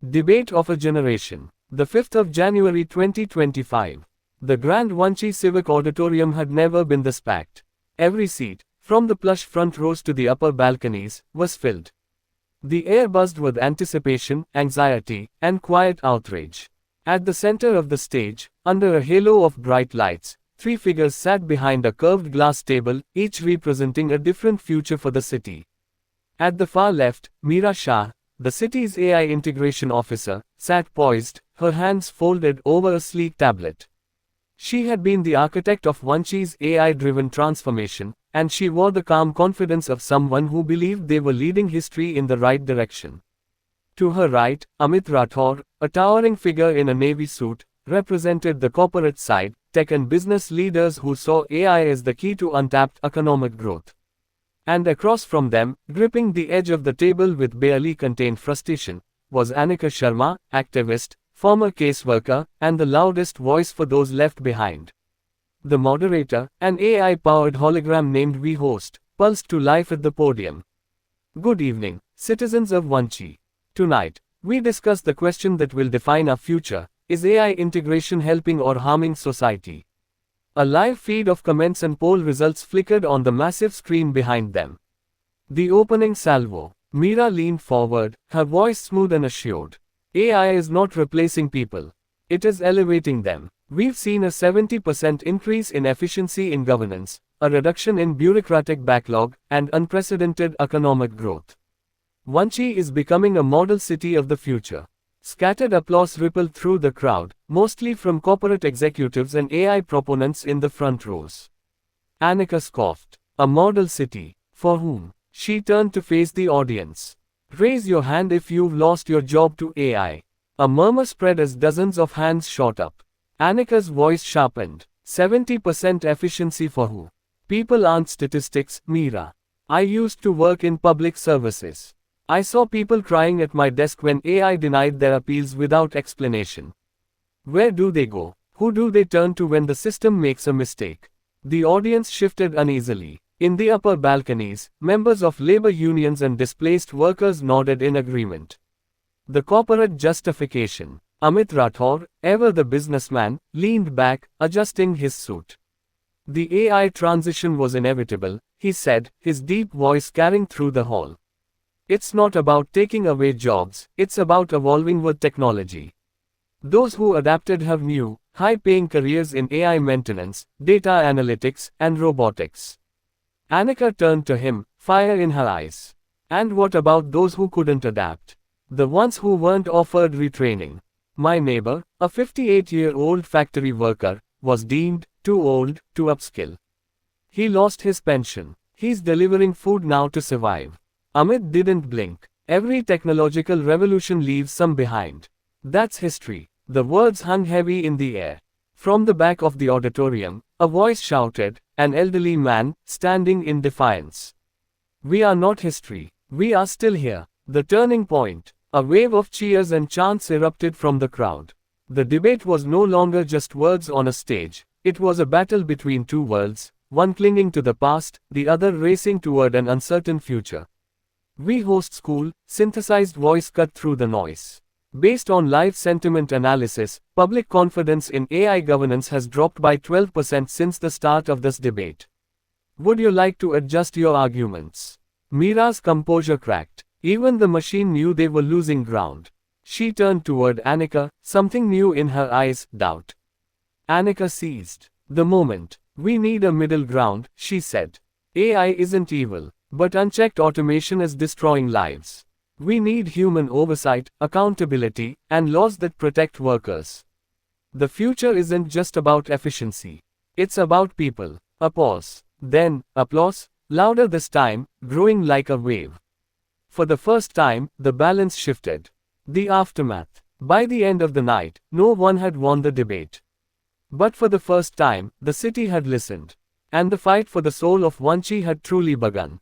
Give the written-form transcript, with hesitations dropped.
Debate of a Generation. The 5th of January 2025. The Grand Vanchi Civic Auditorium had never been this packed. Every seat, from the plush front rows to the upper balconies, was filled. The air buzzed with anticipation, anxiety, and quiet outrage. At the center of the stage, under a halo of bright lights, three figures sat behind a curved glass table, each representing a different future for the city. At the far left, Meera Shah, the city's AI integration officer, sat poised, her hands folded over a sleek tablet. She had been the architect of Vanchi's AI-driven transformation, and she wore the calm confidence of someone who believed they were leading history in the right direction. To her right, Amit Rathore, a towering figure in a navy suit, represented the corporate side, tech and business leaders who saw AI as the key to untapped economic growth. And across from them, gripping the edge of the table with barely contained frustration, was Anika Sharma, activist, former caseworker, and the loudest voice for those left behind. The moderator, an AI-powered hologram named We Host, pulsed to life at the podium. Good evening, citizens of Vanchi. Tonight, we discuss the question that will define our future: is AI integration helping or harming society? A live feed of comments and poll results flickered on the massive screen behind them. The opening salvo. Meera leaned forward, her voice smooth and assured. AI is not replacing people. It is elevating them. We've seen a 70% increase in efficiency in governance, a reduction in bureaucratic backlog, and unprecedented economic growth. Vanchi is becoming a model city of the future. Scattered applause rippled through the crowd, mostly from corporate executives and AI proponents in the front rows. Anika scoffed. A model city? For whom? She turned to face the audience. Raise your hand if you've lost your job to AI. A murmur spread as dozens of hands shot up. Anika's voice sharpened. 70% efficiency for who? People aren't statistics, Meera. I used to work in public services. I saw people crying at my desk when AI denied their appeals without explanation. Where do they go? Who do they turn to when the system makes a mistake? The audience shifted uneasily. In the upper balconies, members of labor unions and displaced workers nodded in agreement. The corporate justification. Amit Rathore, ever the businessman, leaned back, adjusting his suit. The AI transition was inevitable, he said, his deep voice carrying through the hall. It's not about taking away jobs, it's about evolving with technology. Those who adapted have new, high-paying careers in AI maintenance, data analytics, and robotics. Anika turned to him, fire in her eyes. And what about those who couldn't adapt? The ones who weren't offered retraining. My neighbor, a 58-year-old factory worker, was deemed too old to upskill. He lost his pension. He's delivering food now to survive. Amit didn't blink. Every technological revolution leaves some behind. That's history. The words hung heavy in the air. From the back of the auditorium, a voice shouted, an elderly man, standing in defiance. We are not history. We are still here. The turning point. A wave of cheers and chants erupted from the crowd. The debate was no longer just words on a stage. It was a battle between two worlds, one clinging to the past, the other racing toward an uncertain future. We Host School, synthesized voice cut through the noise. Based on live sentiment analysis, public confidence in AI governance has dropped by 12% since the start of this debate. Would you like to adjust your arguments? Meera's composure cracked. Even the machine knew they were losing ground. She turned toward Anika, something new in her eyes, doubt. Anika seized the moment. We need a middle ground, she said. AI isn't evil, but unchecked automation is destroying lives. We need human oversight, accountability, and laws that protect workers. The future isn't just about efficiency. It's about people. A pause. Then, applause, louder this time, growing like a wave. For the first time, the balance shifted. The aftermath. By the end of the night, no one had won the debate. But for the first time, the city had listened. And the fight for the soul of Vanchi had truly begun.